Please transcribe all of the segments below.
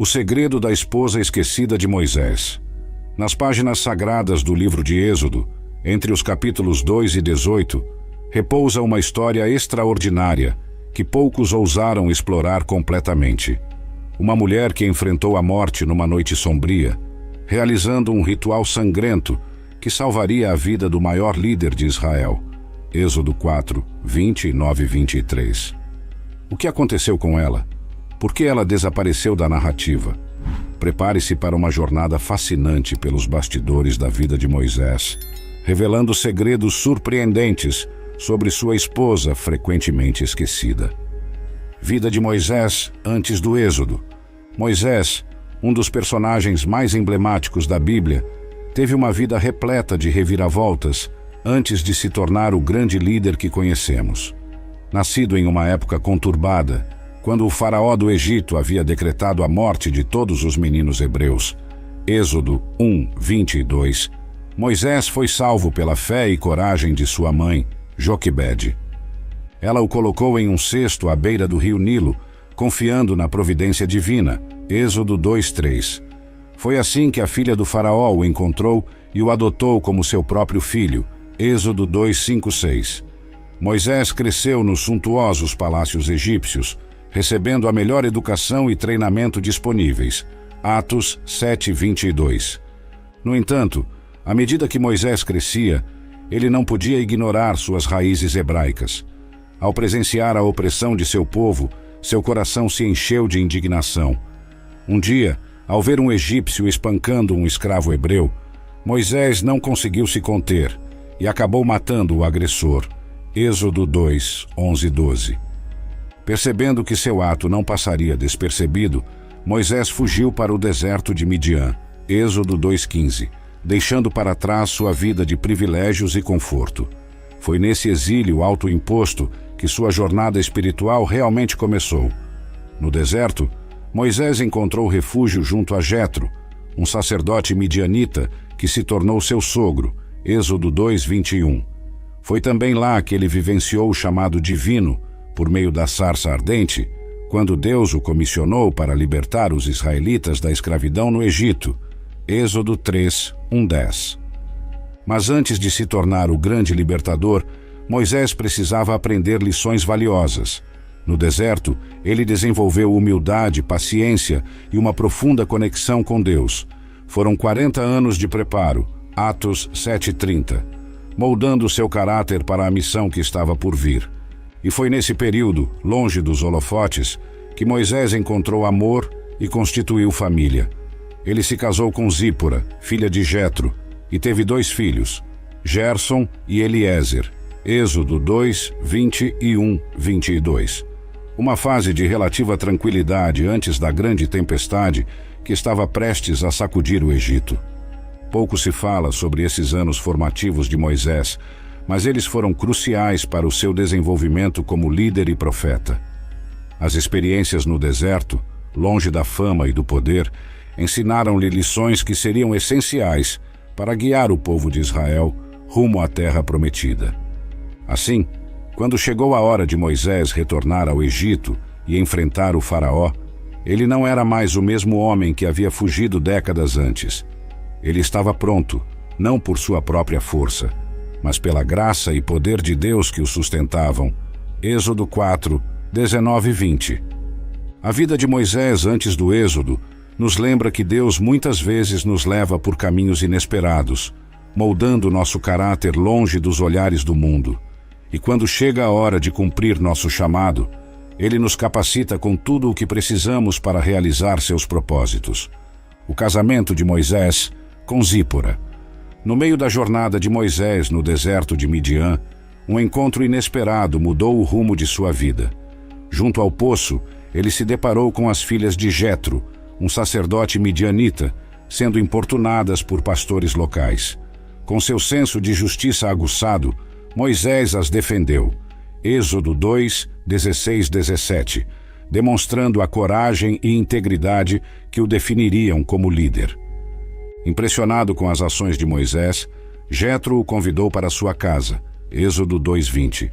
O segredo da esposa esquecida de Moisés. Nas páginas sagradas do livro de Êxodo, entre os capítulos 2 e 18, repousa uma história extraordinária que poucos ousaram explorar completamente. Uma mulher que enfrentou a morte numa noite sombria, realizando um ritual sangrento que salvaria a vida do maior líder de Israel. Êxodo 4, 29 e 23. O que aconteceu com ela? Por que ela desapareceu da narrativa? Prepare-se para uma jornada fascinante pelos bastidores da vida de Moisés, revelando segredos surpreendentes sobre sua esposa frequentemente esquecida. Vida de Moisés antes do Êxodo. Moisés, um dos personagens mais emblemáticos da Bíblia, teve uma vida repleta de reviravoltas antes de se tornar o grande líder que conhecemos. Nascido em uma época conturbada, quando o faraó do Egito havia decretado a morte de todos os meninos hebreus, Êxodo 1, 22, Moisés foi salvo pela fé e coragem de sua mãe, Joquebede. Ela o colocou em um cesto à beira do rio Nilo, confiando na providência divina, Êxodo 2, 3. Foi assim que a filha do faraó o encontrou e o adotou como seu próprio filho, Êxodo 2, 5, 6. Moisés cresceu nos suntuosos palácios egípcios, recebendo a melhor educação e treinamento disponíveis, Atos 7, 22. No entanto, à medida que Moisés crescia, ele não podia ignorar suas raízes hebraicas. Ao presenciar a opressão de seu povo, seu coração se encheu de indignação. Um dia, ao ver um egípcio espancando um escravo hebreu, Moisés não conseguiu se conter e acabou matando o agressor. Êxodo 2, 11 e 12. Percebendo que seu ato não passaria despercebido, Moisés fugiu para o deserto de Midian, Êxodo 2,15, deixando para trás sua vida de privilégios e conforto. Foi nesse exílio autoimposto que sua jornada espiritual realmente começou. No deserto, Moisés encontrou refúgio junto a Jetro, um sacerdote midianita que se tornou seu sogro, Êxodo 2:21. Foi também lá que ele vivenciou o chamado divino, por meio da sarça ardente, quando Deus o comissionou para libertar os israelitas da escravidão no Egito, Êxodo 3:10. Mas antes de se tornar o grande libertador, Moisés precisava aprender lições valiosas. No deserto, ele desenvolveu humildade, paciência e uma profunda conexão com Deus. Foram 40 anos de preparo, Atos 7:30, moldando seu caráter para a missão que estava por vir. E foi nesse período, longe dos holofotes, que Moisés encontrou amor e constituiu família. Ele se casou com Zípora, filha de Jetro, e teve 2 filhos, Gerson e Eliezer, Êxodo 2, 21, 22. Uma fase de relativa tranquilidade antes da grande tempestade que estava prestes a sacudir o Egito. Pouco se fala sobre esses anos formativos de Moisés, mas eles foram cruciais para o seu desenvolvimento como líder e profeta. As experiências no deserto, longe da fama e do poder, ensinaram-lhe lições que seriam essenciais para guiar o povo de Israel rumo à terra prometida. Assim, quando chegou a hora de Moisés retornar ao Egito e enfrentar o faraó, ele não era mais o mesmo homem que havia fugido décadas antes. Ele estava pronto, não por sua própria força, mas pela graça e poder de Deus que o sustentavam. Êxodo 4, 19 e 20. A vida de Moisés antes do Êxodo nos lembra que Deus muitas vezes nos leva por caminhos inesperados, moldando nosso caráter longe dos olhares do mundo. E quando chega a hora de cumprir nosso chamado, Ele nos capacita com tudo o que precisamos para realizar seus propósitos. O casamento de Moisés com Zípora. No meio da jornada de Moisés no deserto de Midian, um encontro inesperado mudou o rumo de sua vida. Junto ao poço, ele se deparou com as filhas de Jetro, um sacerdote midianita, sendo importunadas por pastores locais. Com seu senso de justiça aguçado, Moisés as defendeu. Êxodo 2, 16, 17, demonstrando a coragem e integridade que o definiriam como líder. Impressionado com as ações de Moisés, Jetro o convidou para sua casa, Êxodo 2:20.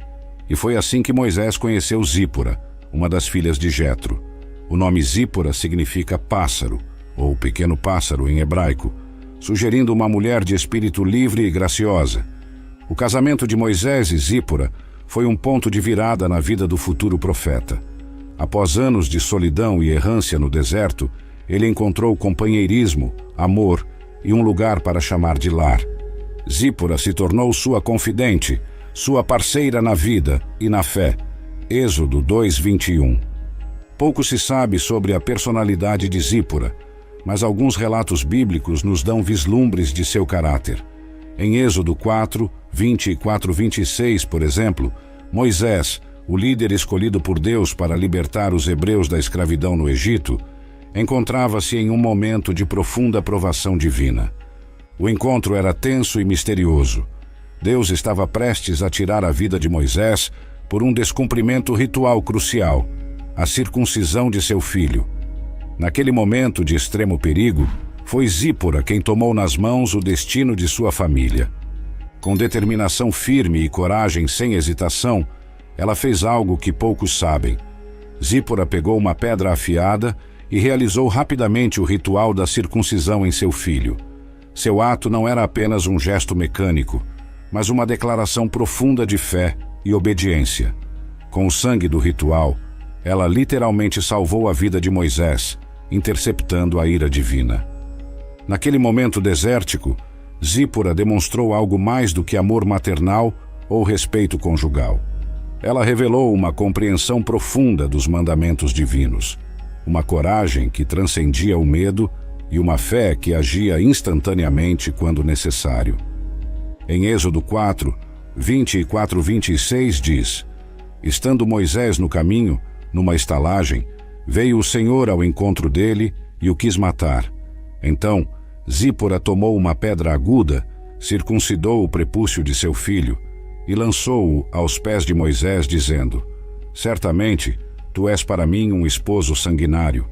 E foi assim que Moisés conheceu Zípora, uma das filhas de Jetro. O nome Zípora significa pássaro, ou pequeno pássaro em hebraico, sugerindo uma mulher de espírito livre e graciosa. O casamento de Moisés e Zípora foi um ponto de virada na vida do futuro profeta. Após anos de solidão e errância no deserto, ele encontrou companheirismo, amor e um lugar para chamar de lar. Zípora se tornou sua confidente, sua parceira na vida e na fé. Êxodo 2:21. Pouco se sabe sobre a personalidade de Zípora, mas alguns relatos bíblicos nos dão vislumbres de seu caráter. Em Êxodo 4:20 e 4:26, por exemplo, Moisés, o líder escolhido por Deus para libertar os hebreus da escravidão no Egito, encontrava-se em um momento de profunda provação divina. O encontro era tenso e misterioso. Deus estava prestes a tirar a vida de Moisés por um descumprimento ritual crucial, a circuncisão de seu filho. Naquele momento de extremo perigo, foi Zípora quem tomou nas mãos o destino de sua família. Com determinação firme e coragem sem hesitação, ela fez algo que poucos sabem. Zípora pegou uma pedra afiada e realizou rapidamente o ritual da circuncisão em seu filho. Seu ato não era apenas um gesto mecânico, mas uma declaração profunda de fé e obediência. Com o sangue do ritual, ela literalmente salvou a vida de Moisés, interceptando a ira divina. Naquele momento desértico, Zípora demonstrou algo mais do que amor maternal ou respeito conjugal. Ela revelou uma compreensão profunda dos mandamentos divinos, uma coragem que transcendia o medo e uma fé que agia instantaneamente quando necessário. Em Êxodo 4:20 e 4:26 diz: Estando Moisés no caminho, numa estalagem, veio o Senhor ao encontro dele e o quis matar. Então, Zípora tomou uma pedra aguda, circuncidou o prepúcio de seu filho e lançou-o aos pés de Moisés, dizendo: Certamente, tu és para mim um esposo sanguinário.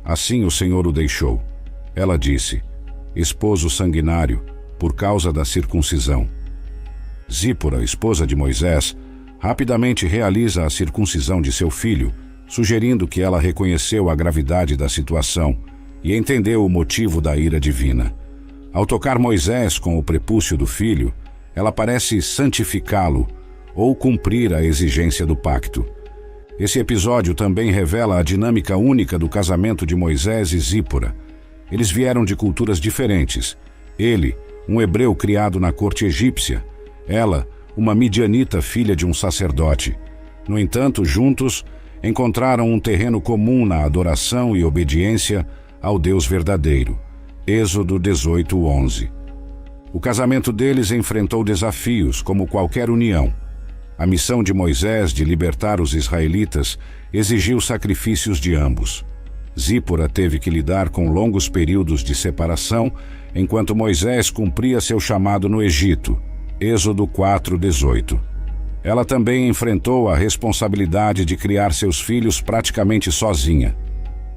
Assim o Senhor o deixou. Ela disse: Esposo sanguinário, por causa da circuncisão. Zípora, esposa de Moisés, rapidamente realiza a circuncisão de seu filho, sugerindo que ela reconheceu a gravidade da situação e entendeu o motivo da ira divina. Ao tocar Moisés com o prepúcio do filho, ela parece santificá-lo ou cumprir a exigência do pacto. Esse episódio também revela a dinâmica única do casamento de Moisés e Zípora. Eles vieram de culturas diferentes. Ele, um hebreu criado na corte egípcia; ela, uma midianita filha de um sacerdote. No entanto, juntos, encontraram um terreno comum na adoração e obediência ao Deus verdadeiro. Êxodo 18:11. O casamento deles enfrentou desafios, como qualquer união. A missão de Moisés de libertar os israelitas exigiu sacrifícios de ambos. Zípora teve que lidar com longos períodos de separação, enquanto Moisés cumpria seu chamado no Egito. Êxodo 4:18. Ela também enfrentou a responsabilidade de criar seus filhos praticamente sozinha.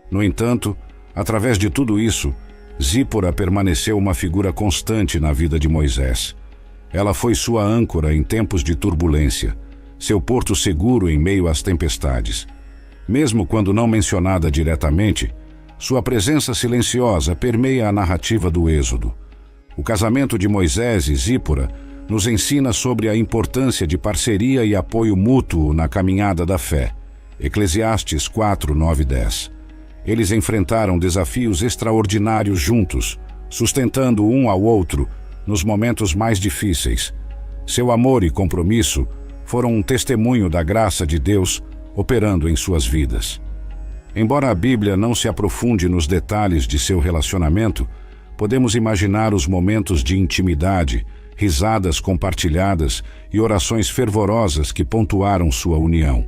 No entanto, através de tudo isso, Zípora permaneceu uma figura constante na vida de Moisés. Ela foi sua âncora em tempos de turbulência, seu porto seguro em meio às tempestades. Mesmo quando não mencionada diretamente, sua presença silenciosa permeia a narrativa do Êxodo. O casamento de Moisés e Zípora nos ensina sobre a importância de parceria e apoio mútuo na caminhada da fé. Eclesiastes 4:9 e 10. Eles enfrentaram desafios extraordinários juntos, sustentando um ao outro nos momentos mais difíceis. Seu amor e compromisso foram um testemunho da graça de Deus operando em suas vidas. Embora a Bíblia não se aprofunde nos detalhes de seu relacionamento, podemos imaginar os momentos de intimidade, risadas compartilhadas e orações fervorosas que pontuaram sua união.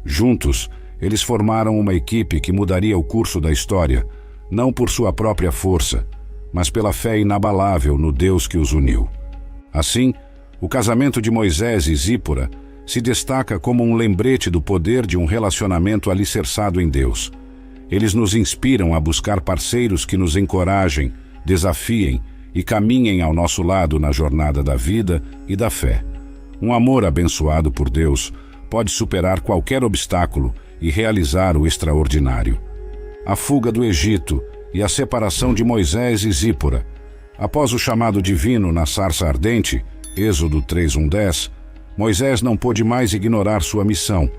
Juntos, eles formaram uma equipe que mudaria o curso da história, não por sua própria força, mas pela fé inabalável no Deus que os uniu. Assim, o casamento de Moisés e Zípora se destaca como um lembrete do poder de um relacionamento alicerçado em Deus. Eles nos inspiram a buscar parceiros que nos encorajem, desafiem e caminhem ao nosso lado na jornada da vida e da fé. Um amor abençoado por Deus pode superar qualquer obstáculo e realizar o extraordinário. a fuga do Egito e a separação de Moisés e Zípora. Após o chamado divino na sarça ardente, Êxodo 3:1-10, Moisés não pôde mais ignorar sua missão.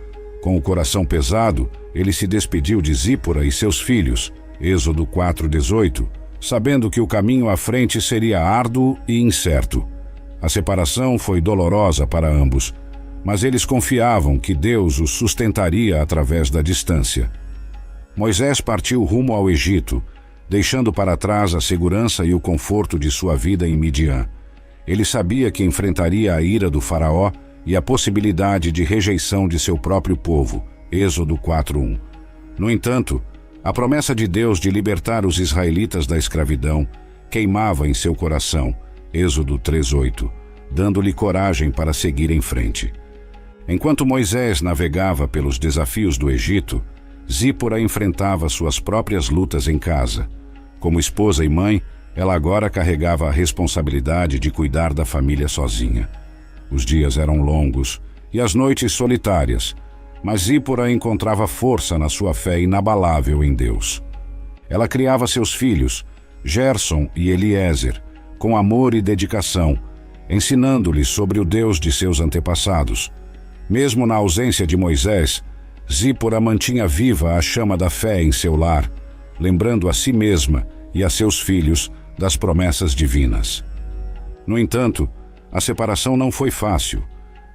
Com o coração pesado, ele se despediu de Zípora e seus filhos, Êxodo 4:18, sabendo que o caminho à frente seria árduo e incerto. A separação foi dolorosa para ambos, mas eles confiavam que Deus os sustentaria através da distância. Moisés partiu rumo ao Egito, deixando para trás a segurança e o conforto de sua vida em Midian. Ele sabia que enfrentaria a ira do faraó e a possibilidade de rejeição de seu próprio povo, Êxodo 4:1. No entanto, a promessa de Deus de libertar os israelitas da escravidão queimava em seu coração, Êxodo 3:8, dando-lhe coragem para seguir em frente. Enquanto Moisés navegava pelos desafios do Egito, Zípora enfrentava suas próprias lutas em casa. Como esposa e mãe, ela agora carregava a responsabilidade de cuidar da família sozinha. Os dias eram longos e as noites solitárias, mas Zípora encontrava força na sua fé inabalável em Deus. Ela criava seus filhos, Gerson e Eliezer, com amor e dedicação, ensinando-lhes sobre o Deus de seus antepassados. Mesmo na ausência de Moisés, Zípora mantinha viva a chama da fé em seu lar, lembrando a si mesma e a seus filhos das promessas divinas. No entanto, a separação não foi fácil.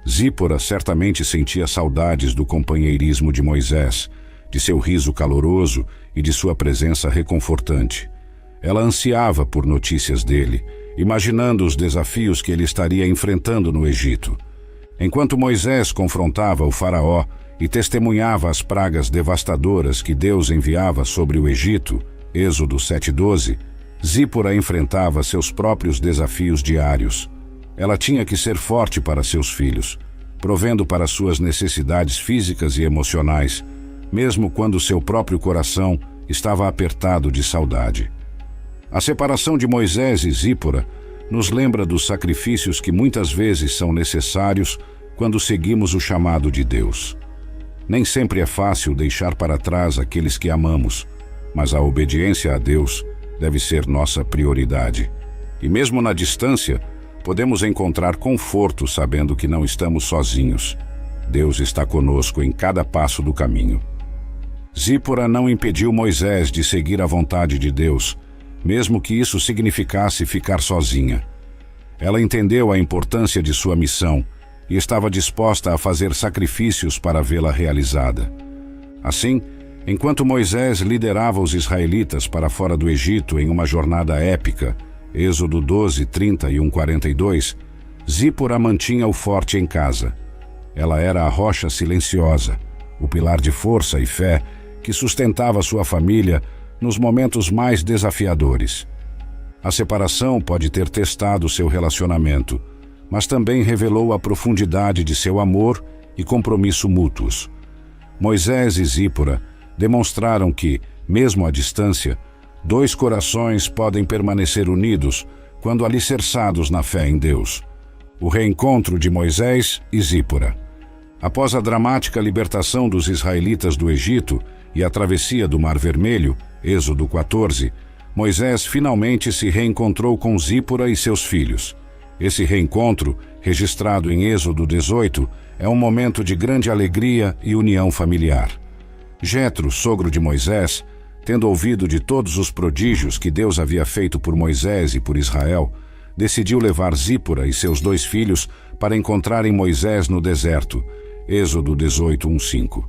Zípora certamente sentia saudades do companheirismo de Moisés, de seu riso caloroso e de sua presença reconfortante. Ela ansiava por notícias dele, imaginando os desafios que ele estaria enfrentando no Egito. Enquanto Moisés confrontava o faraó e testemunhava as pragas devastadoras que Deus enviava sobre o Egito, Êxodo 7:12, Zípora enfrentava seus próprios desafios diários. Ela tinha que ser forte para seus filhos, provendo para suas necessidades físicas e emocionais, mesmo quando seu próprio coração estava apertado de saudade. A separação de Moisés e Zípora nos lembra dos sacrifícios que muitas vezes são necessários quando seguimos o chamado de Deus. Nem sempre é fácil deixar para trás aqueles que amamos, mas a obediência a Deus deve ser nossa prioridade. E mesmo na distância, podemos encontrar conforto sabendo que não estamos sozinhos. Deus está conosco em cada passo do caminho. Zípora não impediu Moisés de seguir a vontade de Deus, mesmo que isso significasse ficar sozinha. Ela entendeu a importância de sua missão e estava disposta a fazer sacrifícios para vê-la realizada. Assim, enquanto Moisés liderava os israelitas para fora do Egito em uma jornada épica, Êxodo 12:30-42, Zípora mantinha o forte em casa. Ela era a rocha silenciosa, o pilar de força e fé que sustentava sua família nos momentos mais desafiadores. A separação pode ter testado seu relacionamento, mas também revelou a profundidade de seu amor e compromisso mútuos. Moisés e Zípora demonstraram que, mesmo à distância, dois corações podem permanecer unidos quando alicerçados na fé em Deus. O reencontro de Moisés e Zípora. Após a dramática libertação dos israelitas do Egito e a travessia do Mar Vermelho, Êxodo 14, Moisés finalmente se reencontrou com Zípora e seus filhos. Esse reencontro, registrado em Êxodo 18, é um momento de grande alegria e união familiar. Jetro, sogro de Moisés, tendo ouvido de todos os prodígios que Deus havia feito por Moisés e por Israel, decidiu levar Zípora e seus 2 filhos para encontrarem Moisés no deserto, Êxodo 18:1-5.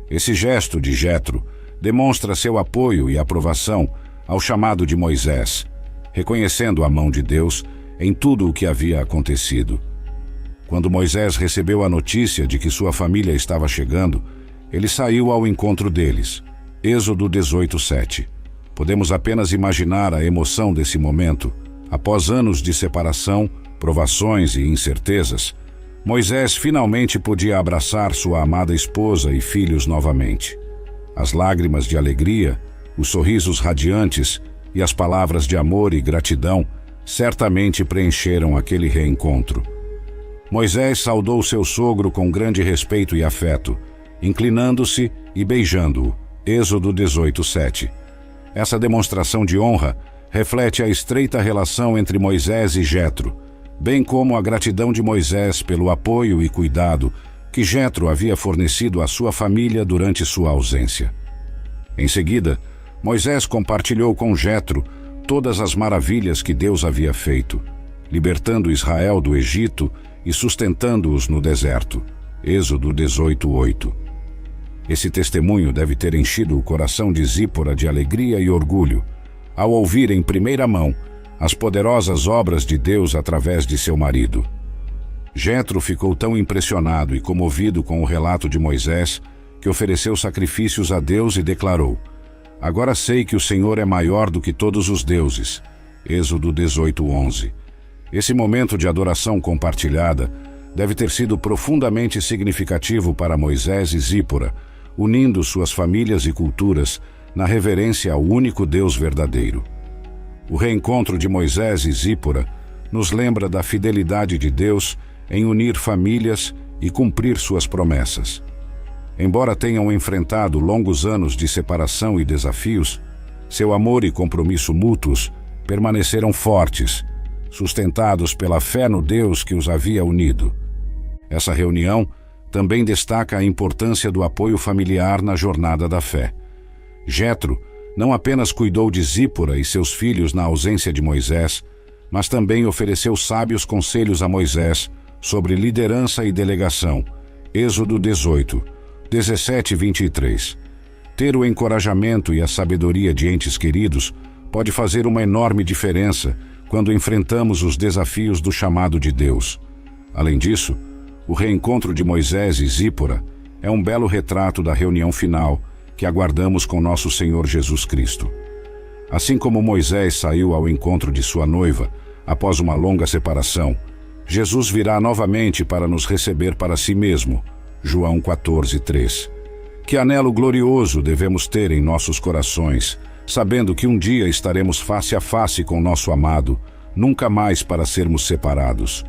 Esse gesto de Jetro demonstra seu apoio e aprovação ao chamado de Moisés, reconhecendo a mão de Deus em tudo o que havia acontecido. Quando Moisés recebeu a notícia de que sua família estava chegando, ele saiu ao encontro deles. Êxodo 18:7. Podemos apenas imaginar a emoção desse momento. Após anos de separação, provações e incertezas, Moisés finalmente podia abraçar sua amada esposa e filhos novamente. As lágrimas de alegria, os sorrisos radiantes e as palavras de amor e gratidão certamente preencheram aquele reencontro. Moisés saudou seu sogro com grande respeito e afeto, inclinando-se e beijando-o, Êxodo 18:7. Essa demonstração de honra reflete a estreita relação entre Moisés e Jetro, bem como a gratidão de Moisés pelo apoio e cuidado que Jetro havia fornecido à sua família durante sua ausência. Em seguida, Moisés compartilhou com Jetro todas as maravilhas que Deus havia feito, libertando Israel do Egito e sustentando-os no deserto. Êxodo 18:8. Esse testemunho deve ter enchido o coração de Zípora de alegria e orgulho, ao ouvir em primeira mão as poderosas obras de Deus através de seu marido. Jetro ficou tão impressionado e comovido com o relato de Moisés que ofereceu sacrifícios a Deus e declarou: "Agora sei que o Senhor é maior do que todos os deuses." Êxodo 18:11. Esse momento de adoração compartilhada deve ter sido profundamente significativo para Moisés e Zípora, unindo suas famílias e culturas na reverência ao único Deus verdadeiro. O reencontro de Moisés e Zípora nos lembra da fidelidade de Deus em unir famílias e cumprir suas promessas. Embora tenham enfrentado longos anos de separação e desafios, seu amor e compromisso mútuos permaneceram fortes, sustentados pela fé no Deus que os havia unido. Essa reunião também destaca a importância do apoio familiar na jornada da fé. Jetro não apenas cuidou de Zípora e seus filhos na ausência de Moisés, mas também ofereceu sábios conselhos a Moisés sobre liderança e delegação. Êxodo 18, 17 e 23. Ter o encorajamento e a sabedoria de entes queridos pode fazer uma enorme diferença quando enfrentamos os desafios do chamado de Deus. Além disso, o reencontro de Moisés e Zípora é um belo retrato da reunião final que aguardamos com nosso Senhor Jesus Cristo. Assim como Moisés saiu ao encontro de sua noiva após uma longa separação, Jesus virá novamente para nos receber para si mesmo. João 14:3. Que anelo glorioso devemos ter em nossos corações, sabendo que um dia estaremos face a face com nosso amado, nunca mais para sermos separados.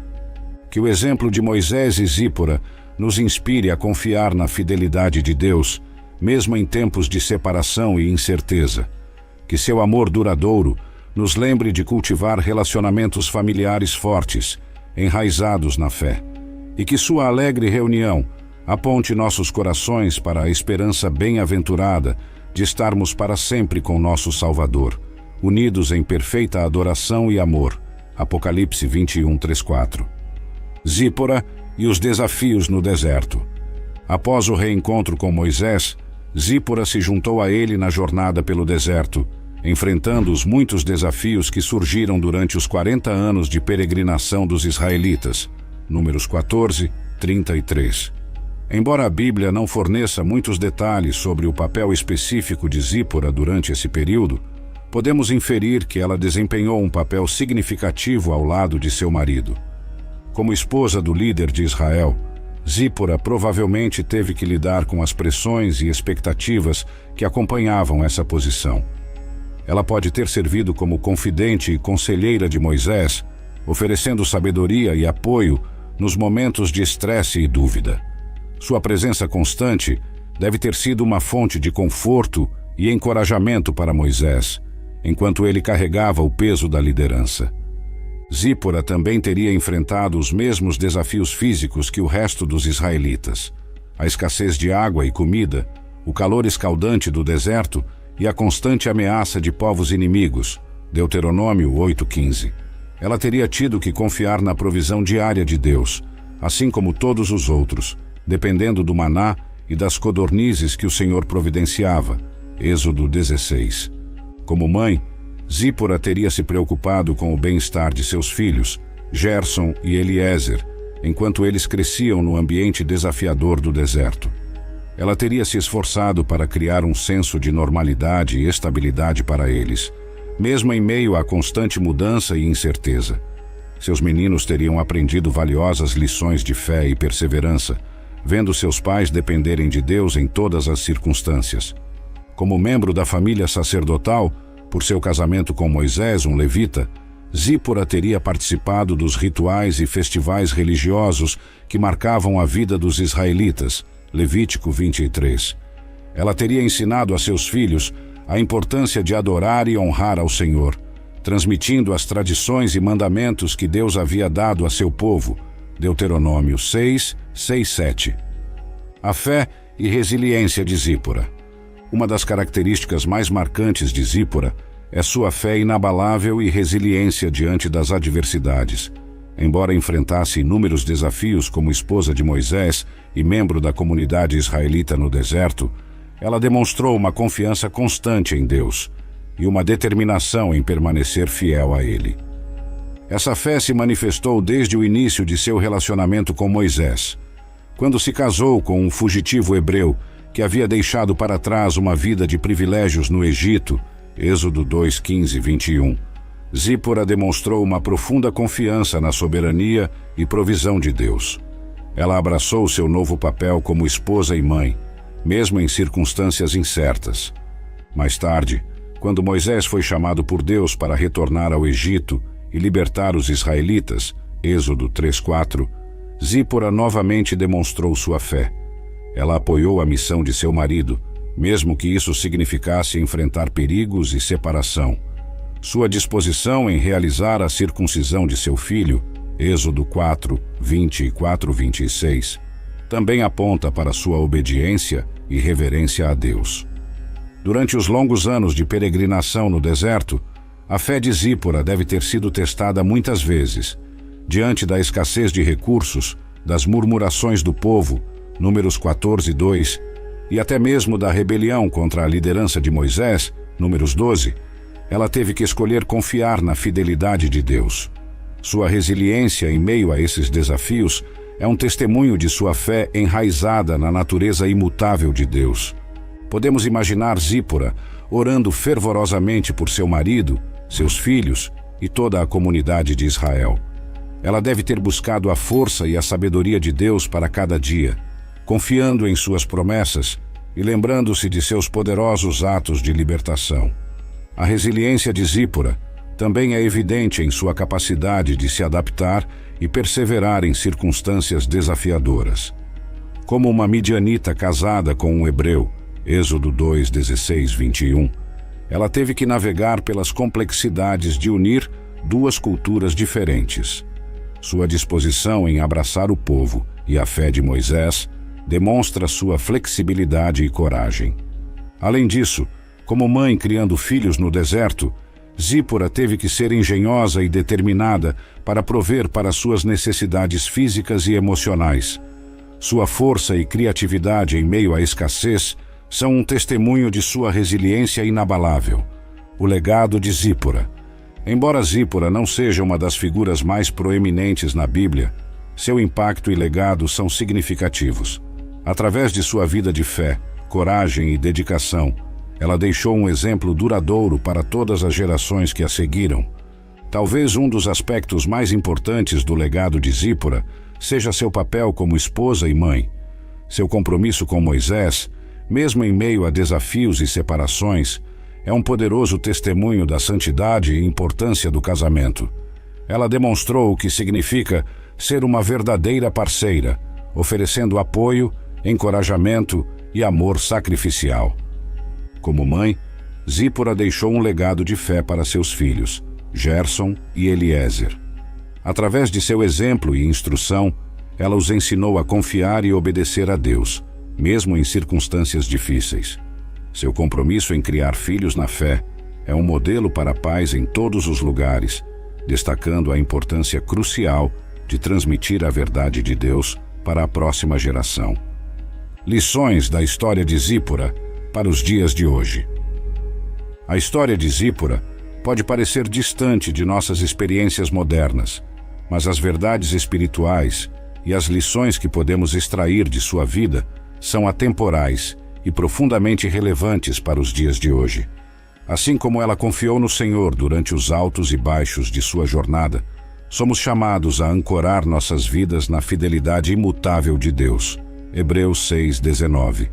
Que o exemplo de Moisés e Zípora nos inspire a confiar na fidelidade de Deus, mesmo em tempos de separação e incerteza. Que seu amor duradouro nos lembre de cultivar relacionamentos familiares fortes, enraizados na fé. E que sua alegre reunião aponte nossos corações para a esperança bem-aventurada de estarmos para sempre com nosso Salvador, unidos em perfeita adoração e amor. Apocalipse 21:3-4. Zípora e os desafios no deserto. Após o reencontro com Moisés, Zípora se juntou a ele na jornada pelo deserto, enfrentando os muitos desafios que surgiram durante os 40 anos de peregrinação dos israelitas. Números 14, 33. Embora a Bíblia não forneça muitos detalhes sobre o papel específico de Zípora durante esse período, podemos inferir que ela desempenhou um papel significativo ao lado de seu marido. Como esposa do líder de Israel, Zípora provavelmente teve que lidar com as pressões e expectativas que acompanhavam essa posição. Ela pode ter servido como confidente e conselheira de Moisés, oferecendo sabedoria e apoio nos momentos de estresse e dúvida. Sua presença constante deve ter sido uma fonte de conforto e encorajamento para Moisés, enquanto ele carregava o peso da liderança. Zípora também teria enfrentado os mesmos desafios físicos que o resto dos israelitas: a escassez de água e comida, o calor escaldante do deserto e a constante ameaça de povos inimigos. Deuteronômio 8:15. Ela teria tido que confiar na provisão diária de Deus, assim como todos os outros, dependendo do maná e das codornizes que o Senhor providenciava. Êxodo 16. Como mãe, Zípora teria se preocupado com o bem-estar de seus filhos, Gerson e Eliezer, enquanto eles cresciam no ambiente desafiador do deserto. Ela teria se esforçado para criar um senso de normalidade e estabilidade para eles, mesmo em meio à constante mudança e incerteza. Seus meninos teriam aprendido valiosas lições de fé e perseverança, vendo seus pais dependerem de Deus em todas as circunstâncias. Como membro da família sacerdotal, por seu casamento com Moisés, um levita, Zípora teria participado dos rituais e festivais religiosos que marcavam a vida dos israelitas. Levítico 23. Ela teria ensinado a seus filhos a importância de adorar e honrar ao Senhor, transmitindo as tradições e mandamentos que Deus havia dado a seu povo. Deuteronômio 6, 6, 7. A fé e resiliência de Zípora. Uma das características mais marcantes de Zípora é sua fé inabalável e resiliência diante das adversidades. Embora enfrentasse inúmeros desafios como esposa de Moisés e membro da comunidade israelita no deserto, ela demonstrou uma confiança constante em Deus e uma determinação em permanecer fiel a Ele. Essa fé se manifestou desde o início de seu relacionamento com Moisés, quando se casou com um fugitivo hebreu que havia deixado para trás uma vida de privilégios no Egito. Êxodo 2, 15, 21. Zípora demonstrou uma profunda confiança na soberania e provisão de Deus. Ela abraçou seu novo papel como esposa e mãe, mesmo em circunstâncias incertas. Mais tarde, quando Moisés foi chamado por Deus para retornar ao Egito e libertar os israelitas, Êxodo 3:4, Zípora novamente demonstrou sua fé. Ela apoiou a missão de seu marido, mesmo que isso significasse enfrentar perigos e separação. Sua disposição em realizar a circuncisão de seu filho, Êxodo 4, 24, 26, também aponta para sua obediência e reverência a Deus. Durante os longos anos de peregrinação no deserto, a fé de Zípora deve ter sido testada muitas vezes. Diante da escassez de recursos, das murmurações do povo, Números 14, 2, e até mesmo da rebelião contra a liderança de Moisés, Números 12, ela teve que escolher confiar na fidelidade de Deus. Sua resiliência em meio a esses desafios é um testemunho de sua fé enraizada na natureza imutável de Deus. Podemos imaginar Zípora orando fervorosamente por seu marido, seus filhos e toda a comunidade de Israel. Ela deve ter buscado a força e a sabedoria de Deus para cada dia, confiando em suas promessas e lembrando-se de seus poderosos atos de libertação. A resiliência de Zípora também é evidente em sua capacidade de se adaptar e perseverar em circunstâncias desafiadoras. Como uma midianita casada com um hebreu, Êxodo 2, 16, 21, ela teve que navegar pelas complexidades de unir duas culturas diferentes. Sua disposição em abraçar o povo e a fé de Moisés demonstra sua flexibilidade e coragem. Além disso, como mãe criando filhos no deserto, Zípora teve que ser engenhosa e determinada para prover para suas necessidades físicas e emocionais. Sua força e criatividade em meio à escassez são um testemunho de sua resiliência inabalável. O legado de Zípora. Embora Zípora não seja uma das figuras mais proeminentes na Bíblia, seu impacto e legado são significativos. Através de sua vida de fé, coragem e dedicação, ela deixou um exemplo duradouro para todas as gerações que a seguiram. Talvez um dos aspectos mais importantes do legado de Zípora seja seu papel como esposa e mãe. Seu compromisso com Moisés, mesmo em meio a desafios e separações, é um poderoso testemunho da santidade e importância do casamento. Ela demonstrou o que significa ser uma verdadeira parceira, oferecendo apoio, encorajamento e amor sacrificial. Como mãe, Zípora deixou um legado de fé para seus filhos, Gerson e Eliezer. Através de seu exemplo e instrução, ela os ensinou a confiar e obedecer a Deus, mesmo em circunstâncias difíceis. Seu compromisso em criar filhos na fé é um modelo para pais em todos os lugares, destacando a importância crucial de transmitir a verdade de Deus para a próxima geração. Lições da história de Zípora para os dias de hoje. A história de Zípora pode parecer distante de nossas experiências modernas, mas as verdades espirituais e as lições que podemos extrair de sua vida são atemporais e profundamente relevantes para os dias de hoje. Assim como ela confiou no Senhor durante os altos e baixos de sua jornada, somos chamados a ancorar nossas vidas na fidelidade imutável de Deus. Hebreus 6:19.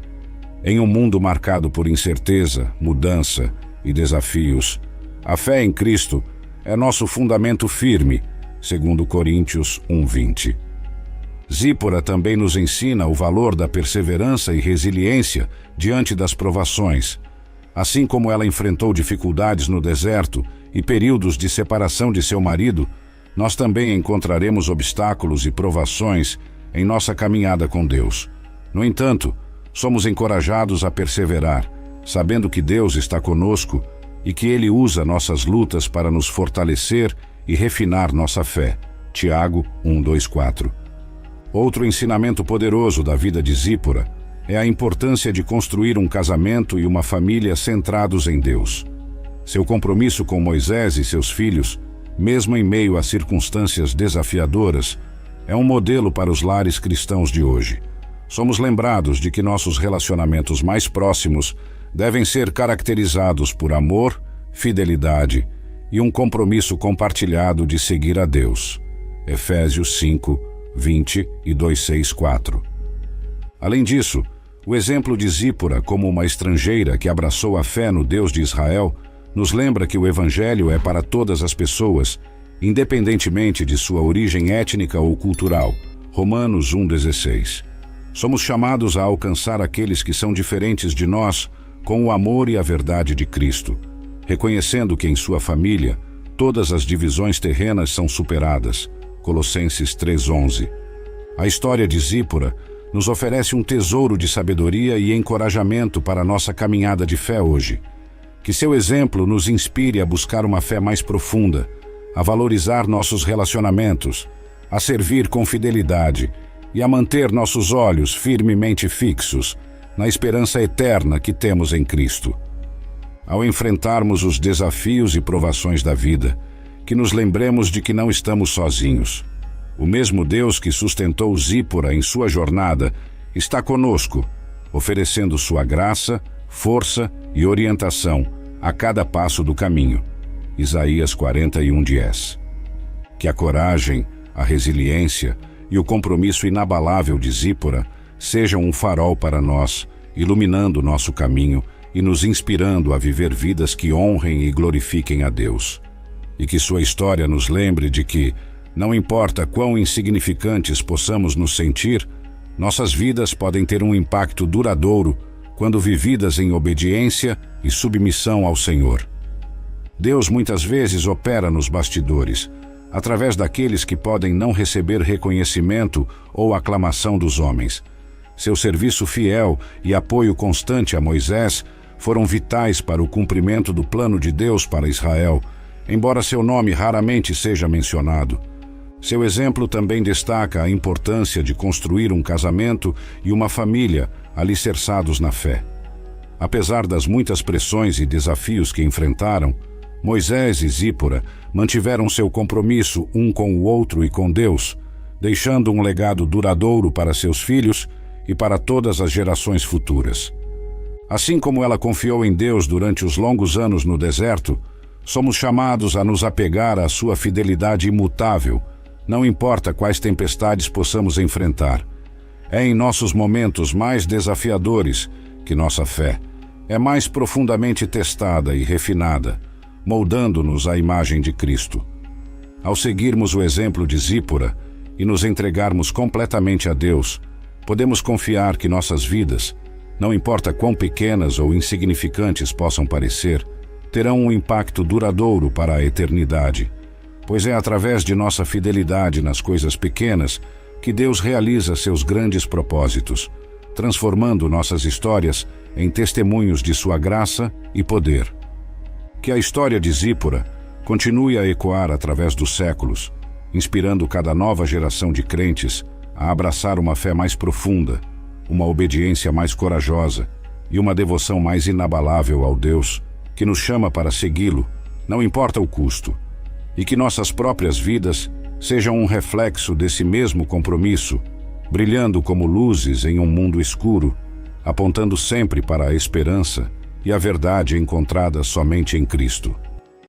Em um mundo marcado por incerteza, mudança e desafios, a fé em Cristo é nosso fundamento firme, segundo Coríntios 1:20. Zípora também nos ensina o valor da perseverança e resiliência diante das provações. Assim como ela enfrentou dificuldades no deserto e períodos de separação de seu marido, nós também encontraremos obstáculos e provações em nossa caminhada com Deus. No entanto, somos encorajados a perseverar, sabendo que Deus está conosco e que Ele usa nossas lutas para nos fortalecer e refinar nossa fé. Tiago 1:2-4. Outro ensinamento poderoso da vida de Zípora é a importância de construir um casamento e uma família centrados em Deus. Seu compromisso com Moisés e seus filhos, mesmo em meio a circunstâncias desafiadoras, é um modelo para os lares cristãos de hoje. Somos lembrados de que nossos relacionamentos mais próximos devem ser caracterizados por amor, fidelidade e um compromisso compartilhado de seguir a Deus. Efésios 5:20 e 2:6-4. Além disso, o exemplo de Zípora como uma estrangeira que abraçou a fé no Deus de Israel nos lembra que o Evangelho é para todas as pessoas, independentemente de sua origem étnica ou cultural. Romanos 1:16. Somos chamados a alcançar aqueles que são diferentes de nós com o amor e a verdade de Cristo, reconhecendo que em sua família todas as divisões terrenas são superadas. Colossenses 3:11. A história de Zípora nos oferece um tesouro de sabedoria e encorajamento para a nossa caminhada de fé hoje. Que seu exemplo nos inspire a buscar uma fé mais profunda, a valorizar nossos relacionamentos, a servir com fidelidade e a manter nossos olhos firmemente fixos na esperança eterna que temos em Cristo. Ao enfrentarmos os desafios e provações da vida, que nos lembremos de que não estamos sozinhos. O mesmo Deus que sustentou Zípora em sua jornada está conosco, oferecendo sua graça, força e orientação a cada passo do caminho. Isaías 41:10. Que a coragem, a resiliência e o compromisso inabalável de Zípora sejam um farol para nós, iluminando nosso caminho e nos inspirando a viver vidas que honrem e glorifiquem a Deus. E que sua história nos lembre de que, não importa quão insignificantes possamos nos sentir, nossas vidas podem ter um impacto duradouro quando vividas em obediência e submissão ao Senhor. Deus muitas vezes opera nos bastidores, através daqueles que podem não receber reconhecimento ou aclamação dos homens. Seu serviço fiel e apoio constante a Moisés foram vitais para o cumprimento do plano de Deus para Israel, embora seu nome raramente seja mencionado. Seu exemplo também destaca a importância de construir um casamento e uma família alicerçados na fé. Apesar das muitas pressões e desafios que enfrentaram, Moisés e Zípora mantiveram seu compromisso um com o outro e com Deus, deixando um legado duradouro para seus filhos e para todas as gerações futuras. Assim como ela confiou em Deus durante os longos anos no deserto, somos chamados a nos apegar à sua fidelidade imutável, não importa quais tempestades possamos enfrentar. É em nossos momentos mais desafiadores que nossa fé é mais profundamente testada e refinada, moldando-nos à imagem de Cristo. Ao seguirmos o exemplo de Zípora e nos entregarmos completamente a Deus, podemos confiar que nossas vidas, não importa quão pequenas ou insignificantes possam parecer, terão um impacto duradouro para a eternidade, pois é através de nossa fidelidade nas coisas pequenas que Deus realiza seus grandes propósitos, transformando nossas histórias em testemunhos de sua graça e poder. Que a história de Zípora continue a ecoar através dos séculos, inspirando cada nova geração de crentes a abraçar uma fé mais profunda, uma obediência mais corajosa e uma devoção mais inabalável ao Deus que nos chama para segui-lo, não importa o custo, e que nossas próprias vidas sejam um reflexo desse mesmo compromisso, brilhando como luzes em um mundo escuro, apontando sempre para a esperança e a verdade encontrada somente em Cristo.